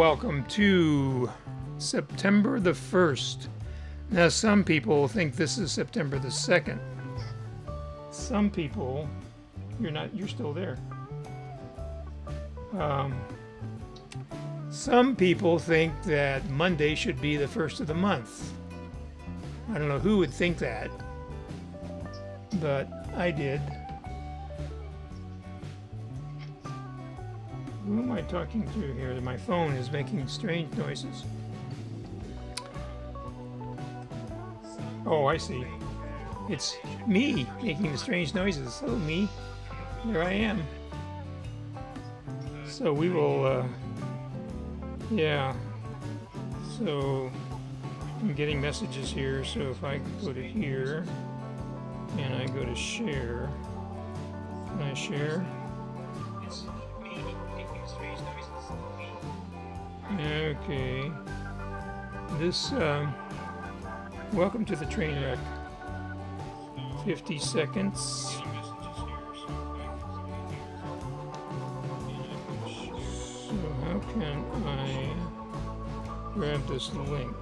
welcome to September the 1st. Now, some people think this is September the 2nd. Some people, you're still there. Some people think that Monday should be the first of the month. I don't know who would think that, but I did. Who am I talking to here? My phone is making strange noises. Oh, I see. It's me making the strange noises. Hello, me. There I am. So we will, So I'm getting messages here. So if I go to here and I go to share, can I share? Okay. This, welcome to the train wreck. 50 seconds. So how can I grab this link?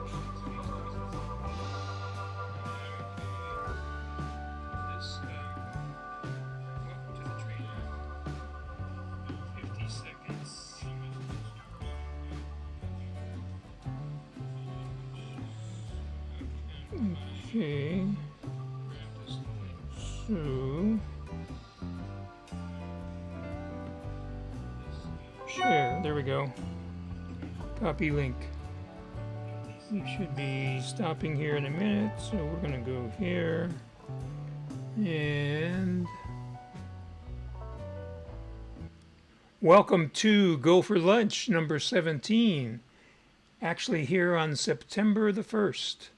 Okay, so share, there we go, copy link. We should be stopping here in a minute, so we're going to go here and welcome to Go for Lunch number 17, actually here on September the 1st.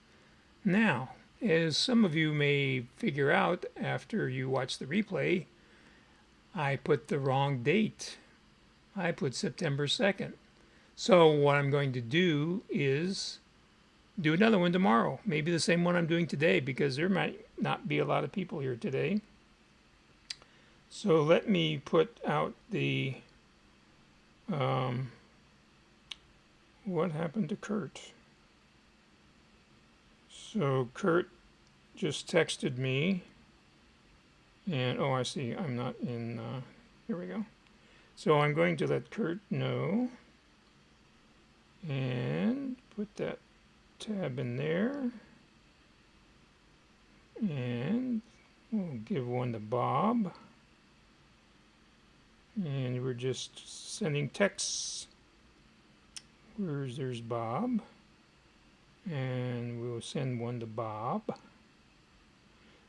Now, as some of you may figure out after you watch the replay, I put the wrong date. I put September 2nd. So what I'm going to do is do another one tomorrow. Maybe the same one I'm doing today, because there might not be a lot of people here today. So let me put out the... what happened to Kurt? So Kurt just texted me, and oh, I see, I'm not in, here we go. So I'm going to let Kurt know, and put that tab in there, and we'll give one to Bob, and we're just sending texts. There's Bob. And we'll send one to Bob.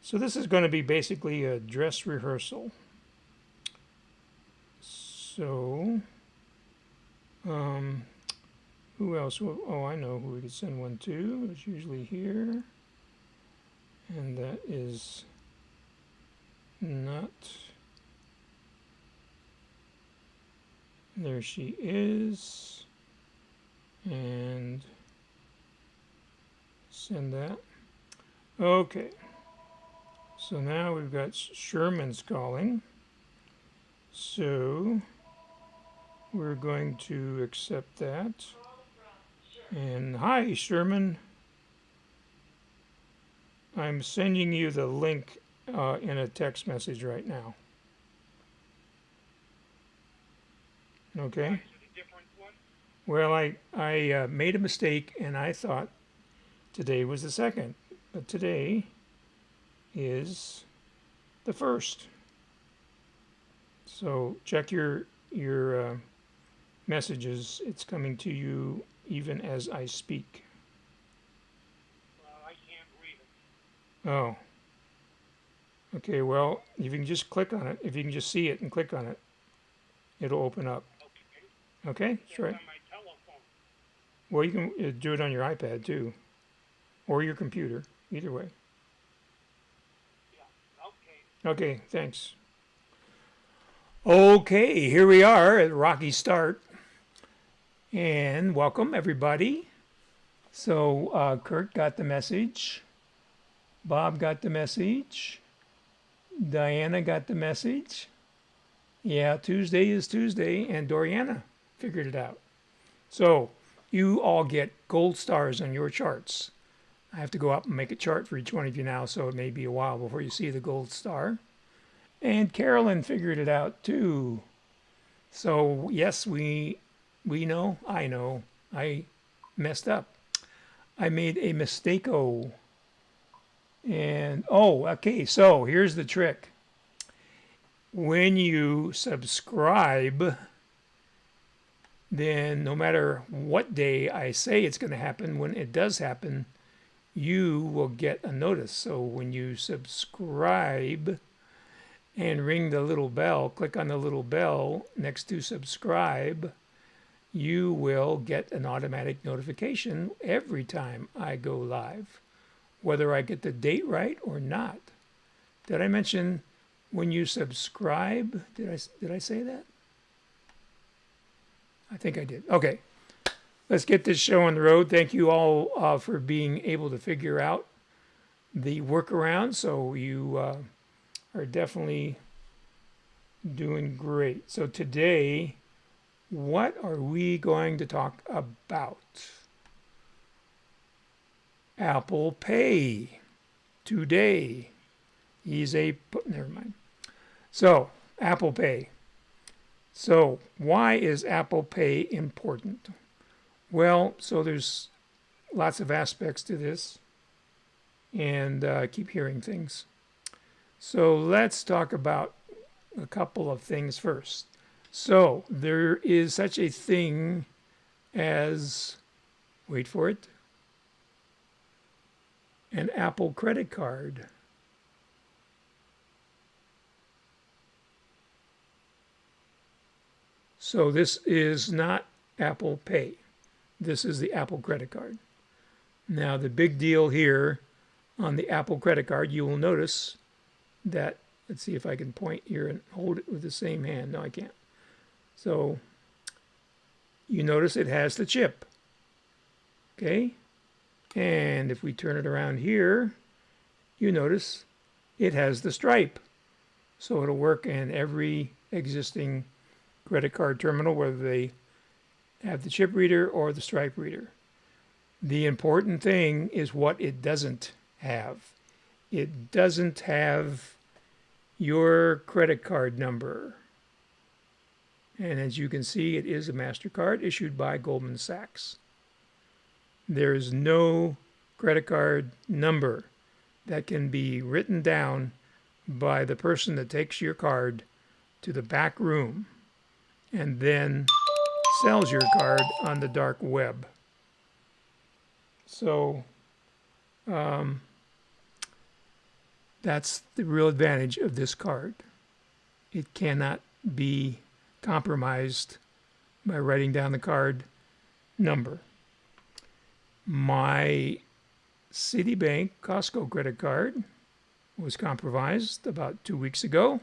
So this is going to be basically a dress rehearsal. So, who else? Oh, I know who we could send one to. It's usually here. And that is not... There she is. And... send that. Okay. So now we've got Sherman's calling. So we're going to accept that. And hi, Sherman. I'm sending you the link in a text message right now. Okay. Well, I made a mistake, and I thought today was the 2nd, but today is the 1st. So check your messages. It's coming to you even as I speak. Well, I can't read it. Oh. Okay, well, if you can just click on it, if you can just see it and click on it, it'll open up. Okay? Sure. On my telephone. Well, you can do it on your iPad too. Or your computer, either way. Yeah, okay. Okay, thanks. Okay, here we are at Rocky Start. And welcome, everybody. So, Kurt got the message. Bob got the message. Diana got the message. Yeah, Tuesday is Tuesday, and Doriana figured it out. So you all get gold stars on your charts. I have to go up and make a chart for each one of you now, so it may be a while before you see the gold star. And Carolyn figured it out too. So yes, we know, I messed up. I made a mistake-o. And okay, so here's the trick. When you subscribe, then no matter what day I say it's going to happen, when it does happen, you will get a notice. So when you subscribe and ring the little bell, click on the little bell next to subscribe, you will get an automatic notification every time I go live, whether I get the date right or not. Did I mention when you subscribe? Did I say that? I think I did. Okay, let's get this show on the road. Thank you all for being able to figure out the workaround. So you are definitely doing great. So today, what are we going to talk about? Apple Pay. Today is never mind. So Apple Pay. So why is Apple Pay important? Well, so there's lots of aspects to this, and I keep hearing things. So let's talk about a couple of things first. So there is such a thing as, wait for it, an Apple credit card. So this is not Apple Pay. This is the Apple credit card. Now the big deal here on the Apple credit card, you will notice that, let's see if I can point here and hold it with the same hand. No, I can't. So you notice it has the chip. Okay? And if we turn it around here, you notice it has the stripe. So it'll work in every existing credit card terminal, whether they have the chip reader or the stripe reader. The important thing is what it doesn't have. It doesn't have your credit card number. And as you can see, it is a MasterCard issued by Goldman Sachs. There is no credit card number that can be written down by the person that takes your card to the back room and then sells your card on the dark web. So that's the real advantage of this card. It cannot be compromised by writing down the card number. My Citibank Costco credit card was compromised about 2 weeks ago.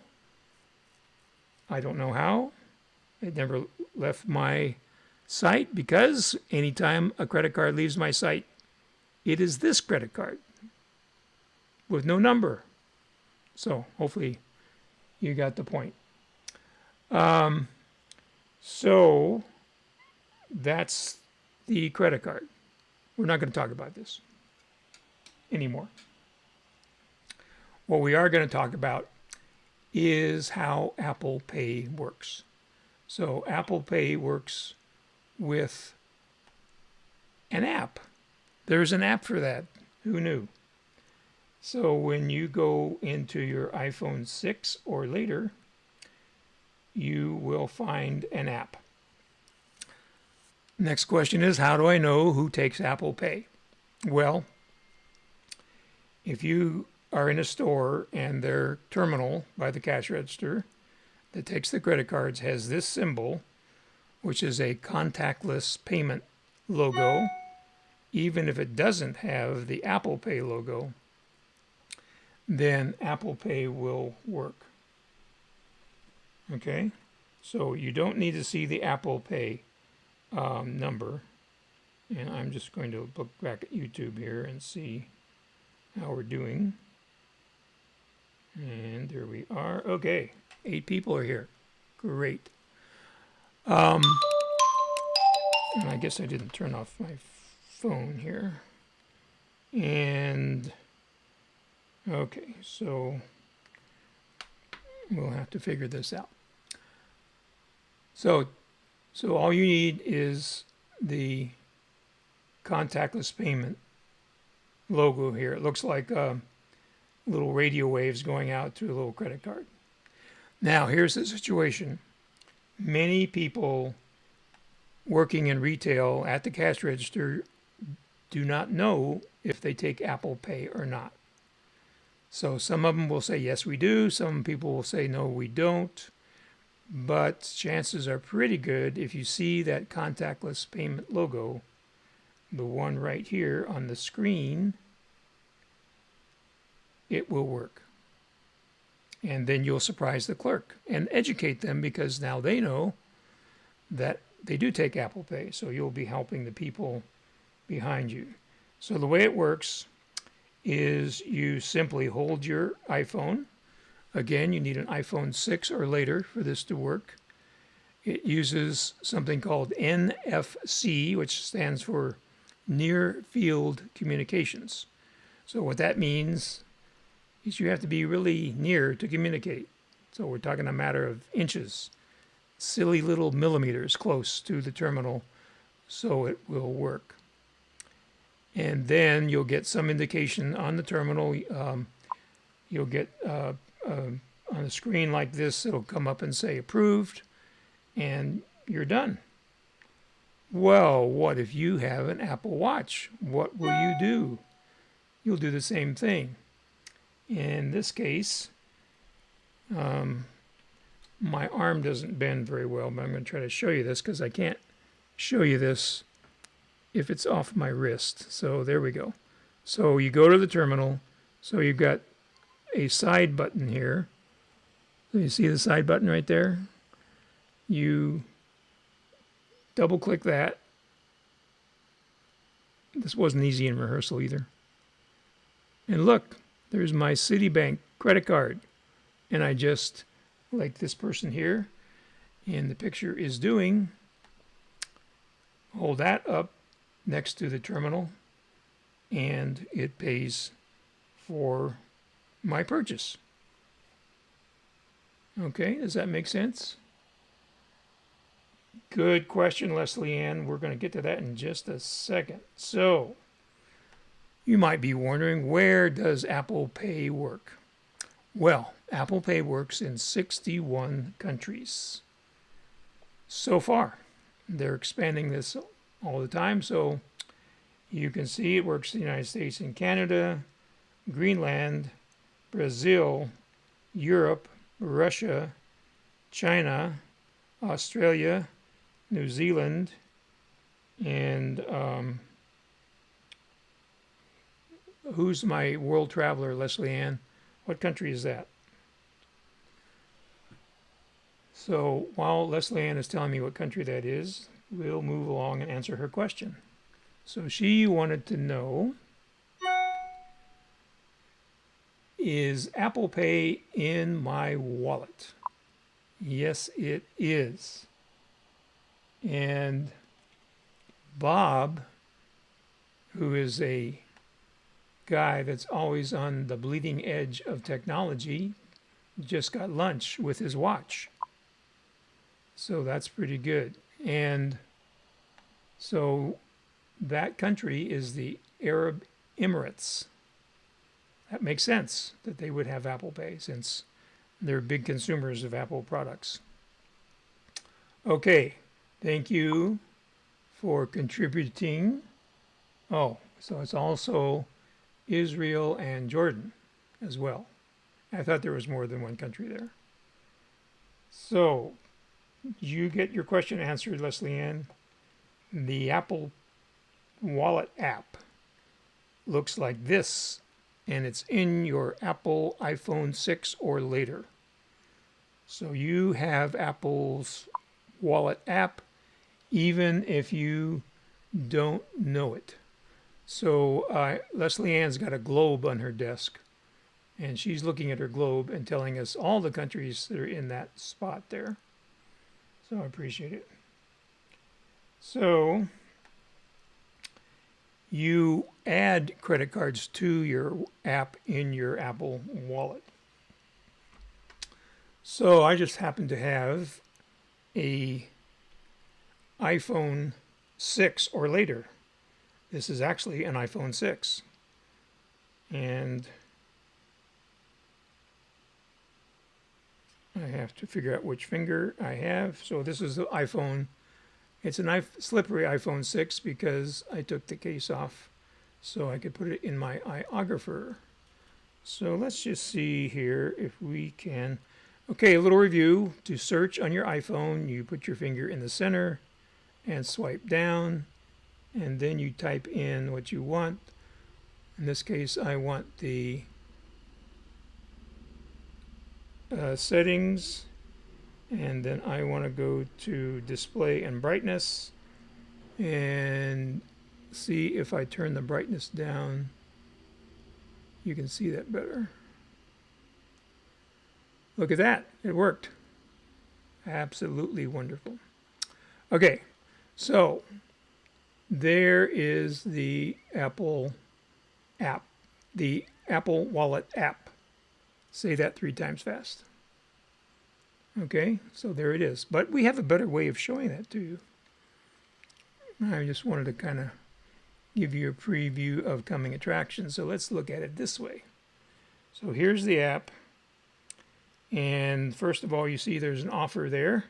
I don't know how. It never left my site because anytime a credit card leaves my site, it is this credit card with no number. So hopefully you got the point. So that's the credit card. We're not going to talk about this anymore. What we are going to talk about is how Apple Pay works. So Apple Pay works with an app. There's an app for that. Who knew? So when you go into your iPhone 6 or later, you will find an app. Next question is, how do I know who takes Apple Pay? Well, if you are in a store and their terminal by the cash register that takes the credit cards has this symbol, which is a contactless payment logo, even if it doesn't have the Apple Pay logo, then Apple Pay will work. Okay, so you don't need to see the Apple Pay number. And I'm just going to look back at YouTube here and see how we're doing. And there we are. Okay, 8 people are here. Great. And I guess I didn't turn off my phone here. And okay, so we'll have to figure this out. So all you need is the contactless payment logo here. It looks like little radio waves going out to a little credit card. Now, here's the situation. Many people working in retail at the cash register do not know if they take Apple Pay or not. So some of them will say, yes, we do. Some people will say, no, we don't. But chances are pretty good if you see that contactless payment logo, the one right here on the screen, it will work. And then you'll surprise the clerk and educate them, because now they know that they do take Apple Pay. So you'll be helping the people behind you. So the way it works is you simply hold your iPhone. Again, you need an iPhone 6 or later for this to work. It uses something called NFC, which stands for Near Field Communications. So what that means is you have to be really near to communicate. So we're talking a matter of inches, silly little millimeters close to the terminal, so it will work. And then you'll get some indication on the terminal. You'll get on a screen like this, it'll come up and say approved, and you're done. Well, what if you have an Apple Watch? What will you do? You'll do the same thing. In this case, my arm doesn't bend very well, but I'm going to try to show you this because I can't show you this if it's off my wrist. So there we go. So you go to the terminal. So you've got a side button here. So you see the side button right there? You double click that. This wasn't easy in rehearsal either. And look, there's my Citibank credit card. And I just, like this person here in the picture is doing, hold that up next to the terminal, and it pays for my purchase. Okay, does that make sense? Good question, Leslie Ann. We're going to get to that in just a second. So, you might be wondering, where does Apple Pay work? Well, Apple Pay works in 61 countries so far. They're expanding this all the time, so you can see it works in the United States and Canada, Greenland, Brazil, Europe, Russia, China, Australia, New Zealand, and who's my world traveler, Leslie Ann? What country is that? So while Leslie Ann is telling me what country that is, we'll move along and answer her question. So she wanted to know, is Apple Pay in my wallet? Yes, it is. And Bob, who is a guy that's always on the bleeding edge of technology, just got lunch with his watch. So that's pretty good. And so that country is the Arab Emirates. That makes sense that they would have Apple Pay since they're big consumers of Apple products. Okay, thank you for contributing. Oh, so it's also Israel and Jordan as well. I thought there was more than one country there. So you get your question answered, Leslie Ann. The Apple Wallet app looks like this, and it's in your Apple iPhone 6 or later. So you have Apple's Wallet app even if you don't know it. So Leslie Ann's got a globe on her desk, and she's looking at her globe and telling us all the countries that are in that spot there. So I appreciate it. So you add credit cards to your app in your Apple Wallet. So I just happen to have a iPhone 6 or later. This is actually an iPhone 6. And I have to figure out which finger I have. So this is the iPhone. It's a slippery iPhone 6 because I took the case off so I could put it in my iOgrapher. So let's just see here if we can. Okay, a little review. To search on your iPhone, you put your finger in the center and swipe down, and then you type in what you want. In this case, I want the settings, and then I want to go to display and brightness and see if I turn the brightness down, you can see that better. Look at that, it worked. Absolutely wonderful. Okay, so there is the Apple app, the Apple Wallet app. Say that 3 times fast. Okay, so there it is. But we have a better way of showing that to you. I just wanted to kind of give you a preview of coming attractions. So let's look at it this way. So here's the app. And first of all, you see there's an offer there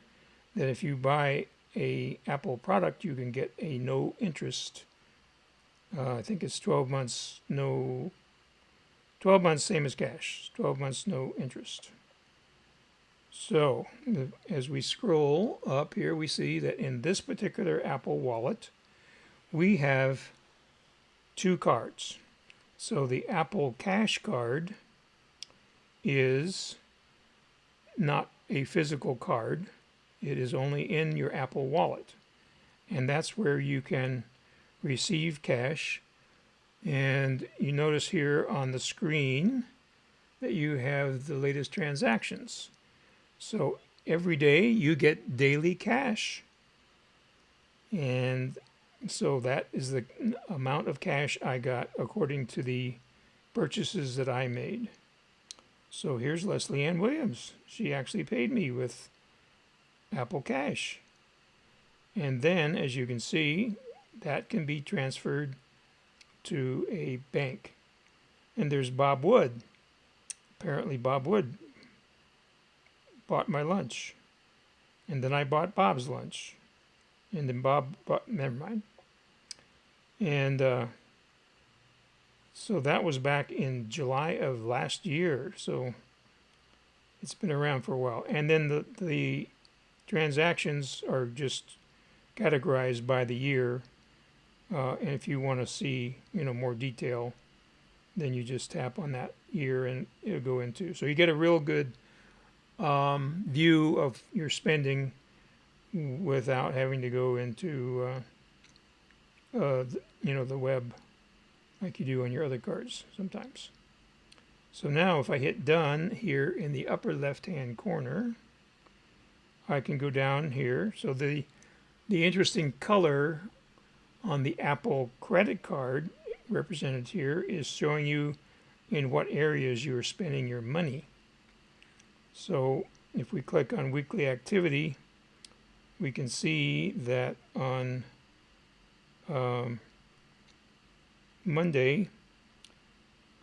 that if you buy a Apple product, you can get a no interest. I think it's 12 months, 12 months, same as cash, 12 months, no interest. So as we scroll up here, we see that in this particular Apple Wallet, we have 2 cards. So the Apple Cash card is not a physical card. It is only in your Apple Wallet. And that's where you can receive cash. And you notice here on the screen that you have the latest transactions. So every day you get daily cash. And so that is the amount of cash I got according to the purchases that I made. So here's Leslie Ann Williams. She actually paid me with Apple Cash. And then, as you can see, that can be transferred to a bank. And there's Bob Wood. Apparently Bob Wood bought my lunch. And then I bought Bob's lunch. And then Bob bought, never mind. And so that was back in July of last year. So it's been around for a while. And then the transactions are just categorized by the year. And if you want to see, more detail, then you just tap on that year and it'll go into. So you get a real good view of your spending without having to go into, the web like you do on your other cards sometimes. So now if I hit done here in the upper left-hand corner, I can go down here. So the interesting color on the Apple credit card represented here is showing you in what areas you are spending your money. So if we click on weekly activity, we can see that on Monday,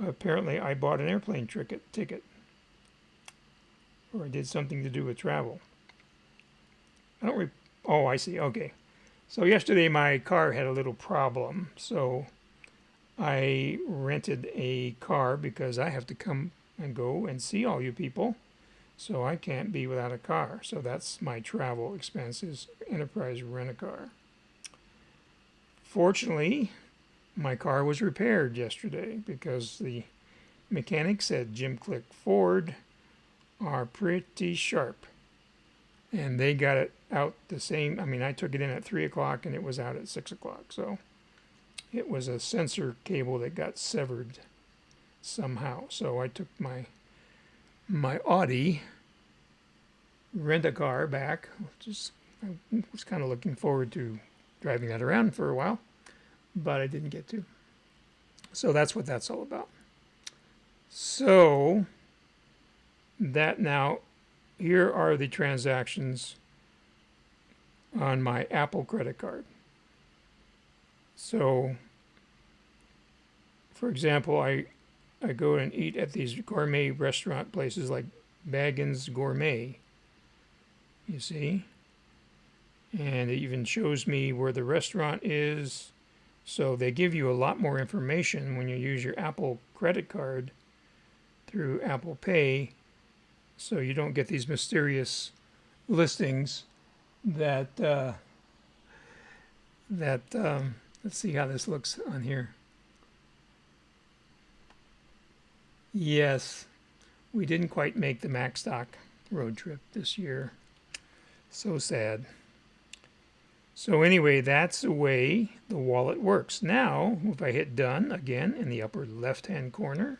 apparently I bought an airplane ticket, or I did something to do with travel. Oh, I see. Okay. So yesterday my car had a little problem, so I rented a car because I have to come and go and see all you people, so I can't be without a car. So that's my travel expenses, Enterprise Rent-A-Car. Fortunately, my car was repaired yesterday because the mechanic said Jim Click Ford are pretty sharp. And they got it out the same. I took it in at 3 o'clock and it was out at 6 o'clock. So it was a sensor cable that got severed somehow. So I took my Audi Rent-A-Car back. I was kind of looking forward to driving that around for a while, but I didn't get to. So that's what that's all about. So that now, here are the transactions on my Apple credit card. So, for example, I go and eat at these gourmet restaurant places like Baggins Gourmet, you see? And it even shows me where the restaurant is. So they give you a lot more information when you use your Apple credit card through Apple Pay, so you don't get these mysterious listings that let's see how this looks on here. Yes, we didn't quite make the Macstock road trip this year. So sad. So anyway, that's the way the wallet works. Now, if I hit done again in the upper left-hand corner,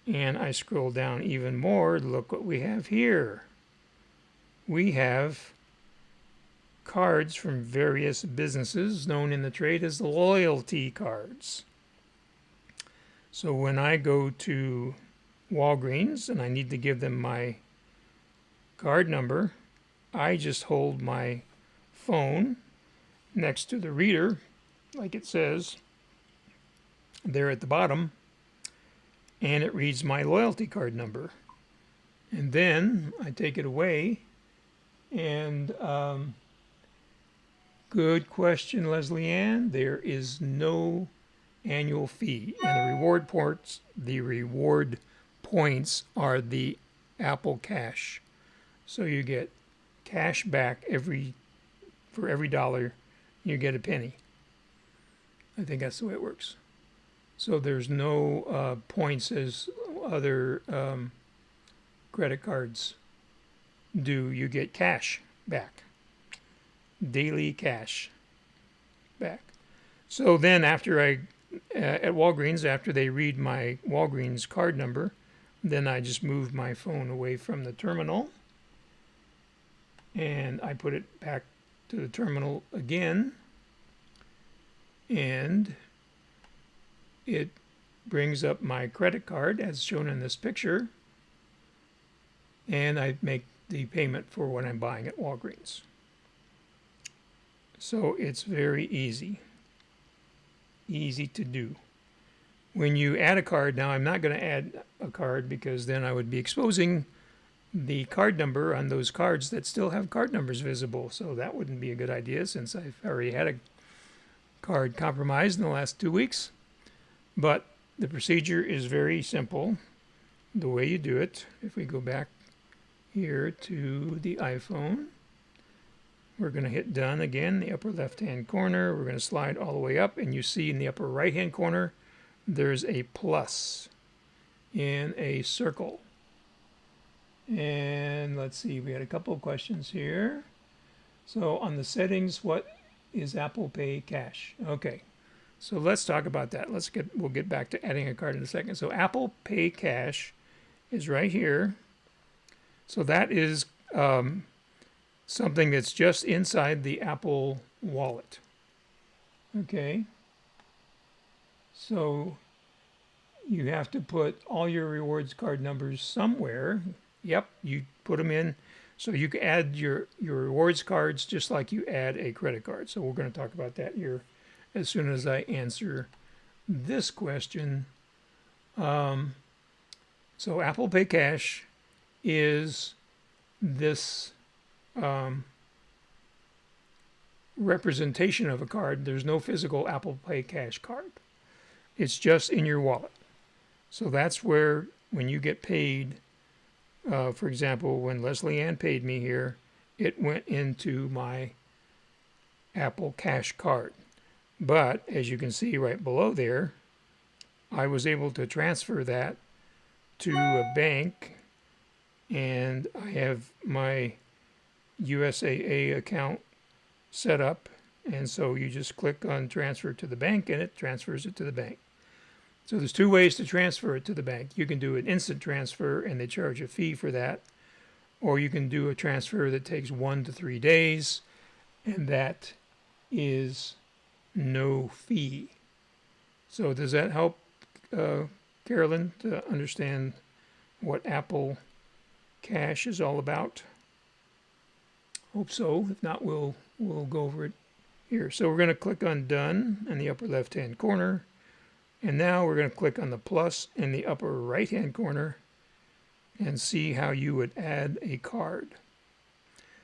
and I scroll down even more, look what we have here. We have cards from various businesses known in the trade as loyalty cards. So when I go to Walgreens and I need to give them my card number, I just hold my phone next to the reader, like it says there at the bottom, and it reads my loyalty card number. And then I take it away, and good question, Leslie Ann. There is no annual fee, and the reward points are the Apple Cash. So you get cash back for every dollar you get a penny. I think that's the way it works. So there's no points as other credit cards do. You get cash back, daily cash back. So then after at Walgreens, after they read my Walgreens card number, then I just move my phone away from the terminal and I put it back to the terminal again, and it brings up my credit card as shown in this picture, and I make the payment for what I'm buying at Walgreens. So it's very easy to do. When you add a card, now I'm not going to add a card because then I would be exposing the card number on those cards that still have card numbers visible. So that wouldn't be a good idea since I've already had a card compromised in the last 2 weeks. But the procedure is very simple. The way you do it, if we go back here to the iPhone, we're going to hit done again, the upper left-hand corner. We're going to slide all the way up, and you see in the upper right-hand corner, there's a plus in a circle. And let's see, we had a couple of questions here. So on the settings, what is Apple Pay Cash? Okay, so let's talk about that. We'll get back to adding a card in a second. So Apple Pay Cash is right here. So that is something that's just inside the Apple Wallet. Okay, so you have to put all your rewards card numbers somewhere. Yep, you put them in. So you can add your rewards cards just like you add a credit card. So we're going to talk about that here as soon as I answer this question. So Apple Pay Cash is this representation of a card. There's no physical Apple Pay Cash card. It's just in your wallet. So that's where when you get paid, for example, when Leslie Ann paid me here, it went into my Apple Cash card. But as you can see right below there, I was able to transfer that to a bank, and I have my USAA account set up, and so you just click on transfer to the bank and it transfers it to the bank. So there's two ways to transfer it to the bank. You can do an instant transfer and they charge a fee for that, or you can do a transfer that takes 1 to 3 days, and that is no fee. So does that help, Carolyn, to understand what Apple Cash is all about? Hope so. If not, we'll go over it here. So we're going to click on Done in the upper left-hand corner. And now we're going to click on the plus in the upper right-hand corner and see how you would add a card.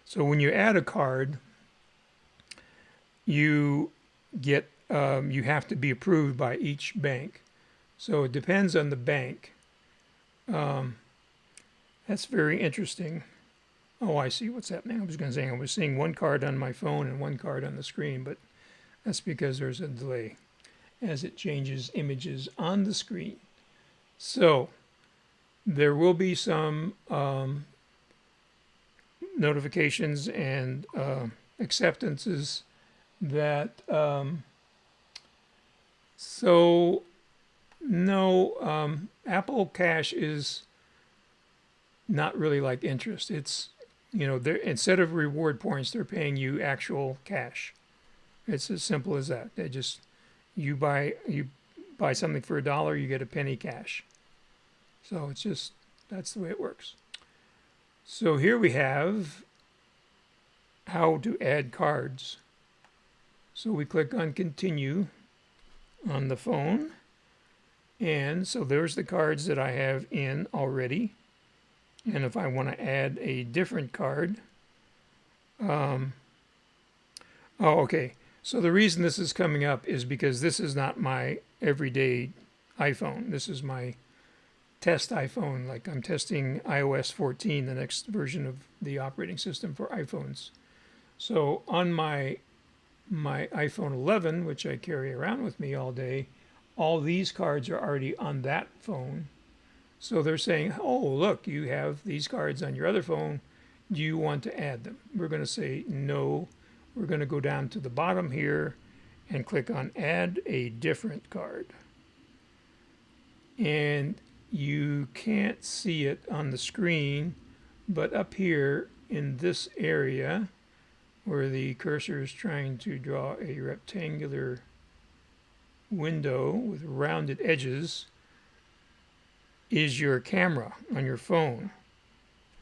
So when you add a card, you get you have to be approved by each bank. So it depends on the bank. That's very interesting. Oh, I see what's happening. I was going to say I was seeing one card on my phone and one card on the screen, but that's because there's a delay as it changes images on the screen. So there will be some notifications and acceptances that no, Apple Cash is not really like interest. It's, you know, instead of reward points, they're paying you actual cash. It's as simple as that. They just you buy something for $1, you get a penny cash. So it's just, that's the way it works. So here we have how to add cards. So we click on continue on the phone. And so there's the cards that I have in already. And if I want to add a different card, okay. So the reason this is coming up is because this is not my everyday iPhone. This is my test iPhone. Like I'm testing iOS 14, the next version of the operating system for iPhones. So on my iPhone 11, which I carry around with me all day, all these cards are already on that phone. So they're saying, oh, look, you have these cards on your other phone. Do you want to add them? We're going to say no. We're going to go down to the bottom here and click on add a different card. And you can't see it on the screen, but up here in this area where the cursor is trying to draw a rectangular window with rounded edges is your camera on your phone.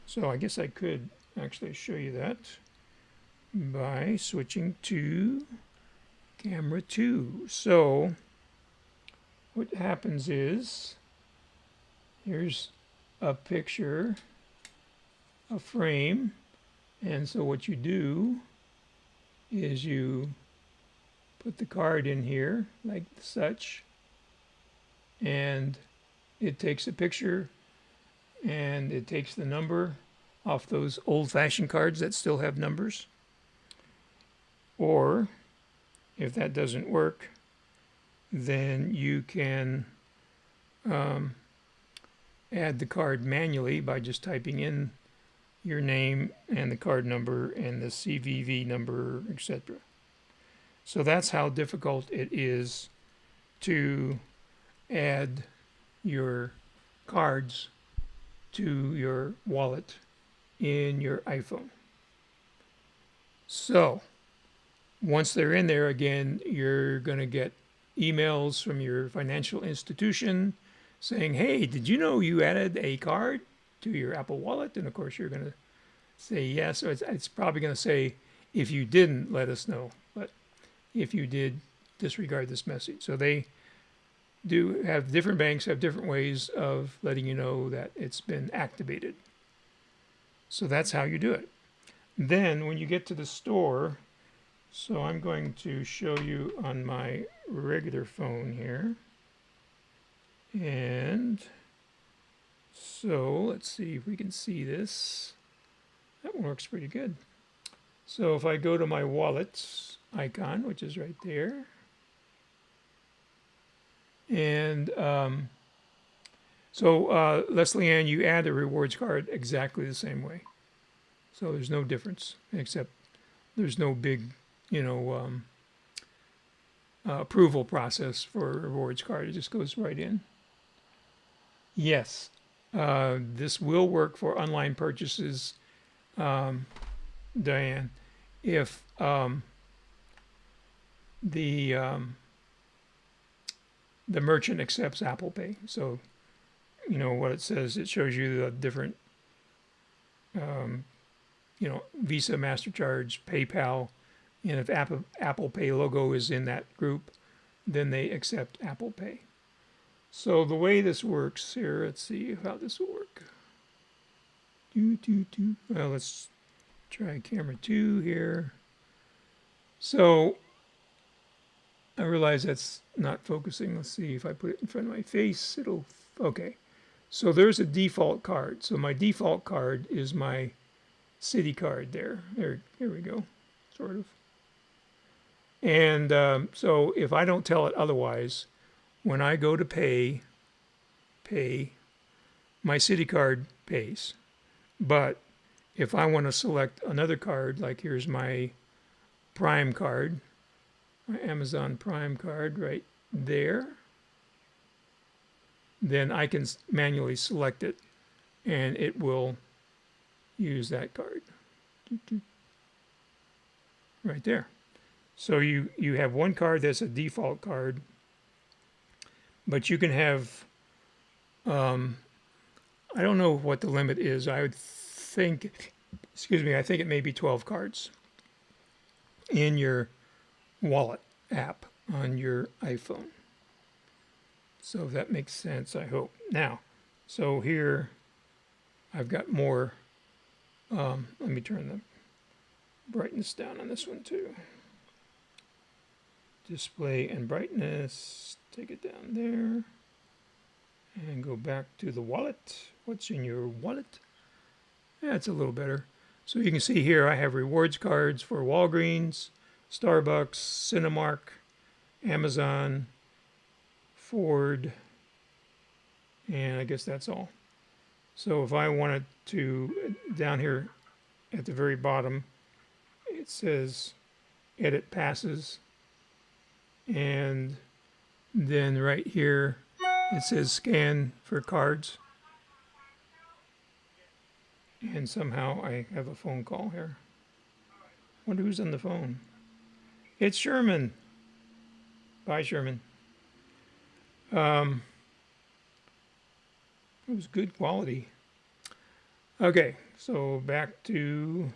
So I guess I could actually show you that by switching to camera 2. So what happens is, here's a picture, a frame, and so what you do is you put the card in here like such, and it takes a picture and it takes the number off those old-fashioned cards that still have numbers. Or if that doesn't work, then you can add the card manually by just typing in your name and the card number and the CVV number, etc. So that's how difficult it is to add your cards to your wallet in your iPhone. So once they're in there, again, you're going to get emails from your financial institution saying, hey, did you know you added a card to your Apple Wallet? And of course, you're going to say yes. Or it's probably going to say, if you didn't, let us know. But if you did, disregard this message. So they do have, different banks have different ways of letting you know that it's been activated. So that's how you do it. Then when you get to the store, so I'm going to show you on my regular phone here. And so let's see if we can see this. That one works pretty good. So if I go to my wallets icon, which is right there, and Leslie Ann, you add a rewards card exactly the same way. So there's no difference, except there's no big, approval process for a rewards card. It just goes right in. Yes, this will work for online purchases, Diane. If the merchant accepts Apple Pay. So you know what it says. It shows you the different, Visa, MasterCard, PayPal, and if Apple Pay logo is in that group, then they accept Apple Pay. So the way this works here, let's see how this will work. Well, let's try camera 2 here. So I realize that's not focusing. Let's see if I put it in front of my face, it'll, okay. So there's a default card. So my default card is my Citi card there. Here we go, sort of. And so if I don't tell it otherwise, when I go to pay, my Citi card pays. But if I want to select another card, like here's my Prime card, my Amazon Prime card right there, then I can manually select it and it will use that card. Right there. So you have one card that's a default card, but you can have, I don't know what the limit is. I would think, I think it may be 12 cards in your wallet app on your iPhone. So that makes sense, I hope. Now, so here I've got more. Let me turn the brightness down on this one too. Display and brightness, take it down there. And go back to the wallet. What's in your wallet? That's a little better. So you can see here I have rewards cards for Walgreens, Starbucks, Cinemark, Amazon, Ford, and I guess that's all. So if I wanted to, down here at the very bottom, it says edit passes, and then right here it says scan for cards. And somehow I have a phone call here. Wonder who's on the phone. It's Sherman. Bye, Sherman. It was good quality. Okay, so back to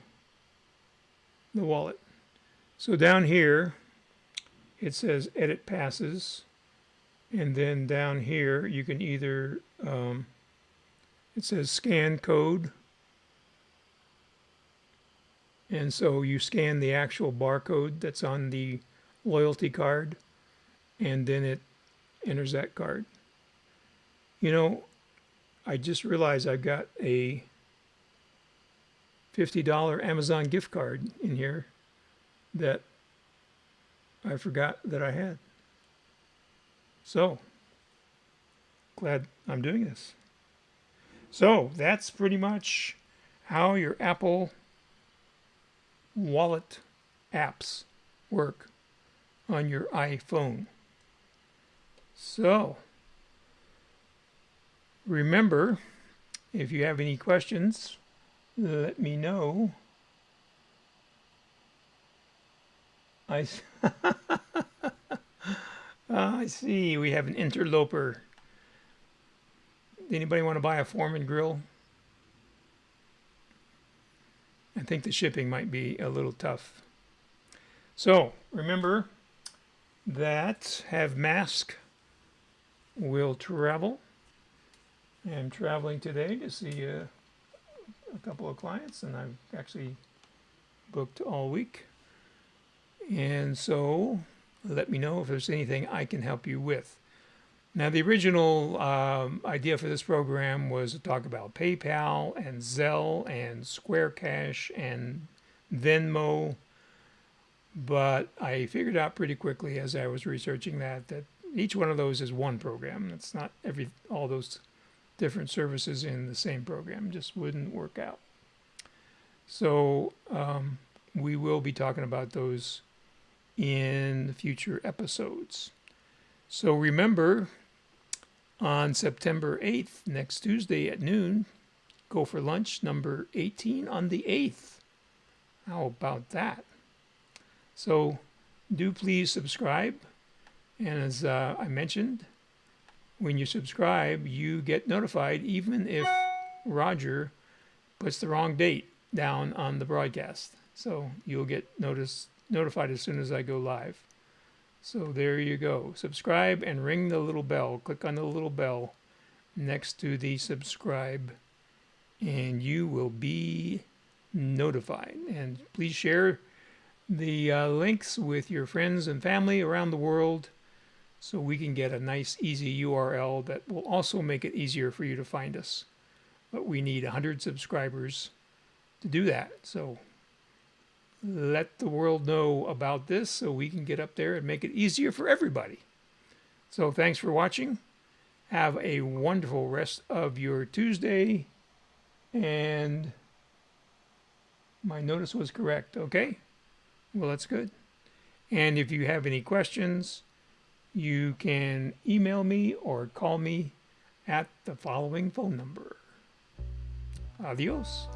the wallet. So down here, it says edit passes. And then down here, you can either, it says scan code. And so you scan the actual barcode that's on the loyalty card, and then it enters that card. You know, I just realized I've got a $50 Amazon gift card in here that I forgot that I had. So, glad I'm doing this. So, that's pretty much how your Apple Wallet apps work on your iPhone. So, remember, if you have any questions, let me know. I see we have an interloper. Anybody want to buy a Foreman grill? I think the shipping might be a little tough. So remember that have mask will travel. I'm traveling today to see a couple of clients, and I've actually booked all week. And so let me know if there's anything I can help you with. Now, the original idea for this program was to talk about PayPal and Zelle and Square Cash and Venmo, but I figured out pretty quickly as I was researching that each one of those is one program. It's not all those different services in the same program. Just wouldn't work out. So we will be talking about those in future episodes. So remember, on September 8th, next Tuesday at noon, Go for Lunch number 18 on the 8th. How about that? So do please subscribe. And as I mentioned, when you subscribe, you get notified even if Roger puts the wrong date down on the broadcast. So you'll get notified as soon as I go live. So there you go. Subscribe and ring the little bell. Click on the little bell next to the subscribe and you will be notified. And please share the links with your friends and family around the world so we can get a nice easy URL that will also make it easier for you to find us. But we need 100 subscribers to do that. So let the world know about this so we can get up there and make it easier for everybody. So thanks for watching. Have a wonderful rest of your Tuesday. And my notice was correct, okay? Well, that's good. And if you have any questions, you can email me or call me at the following phone number. Adios.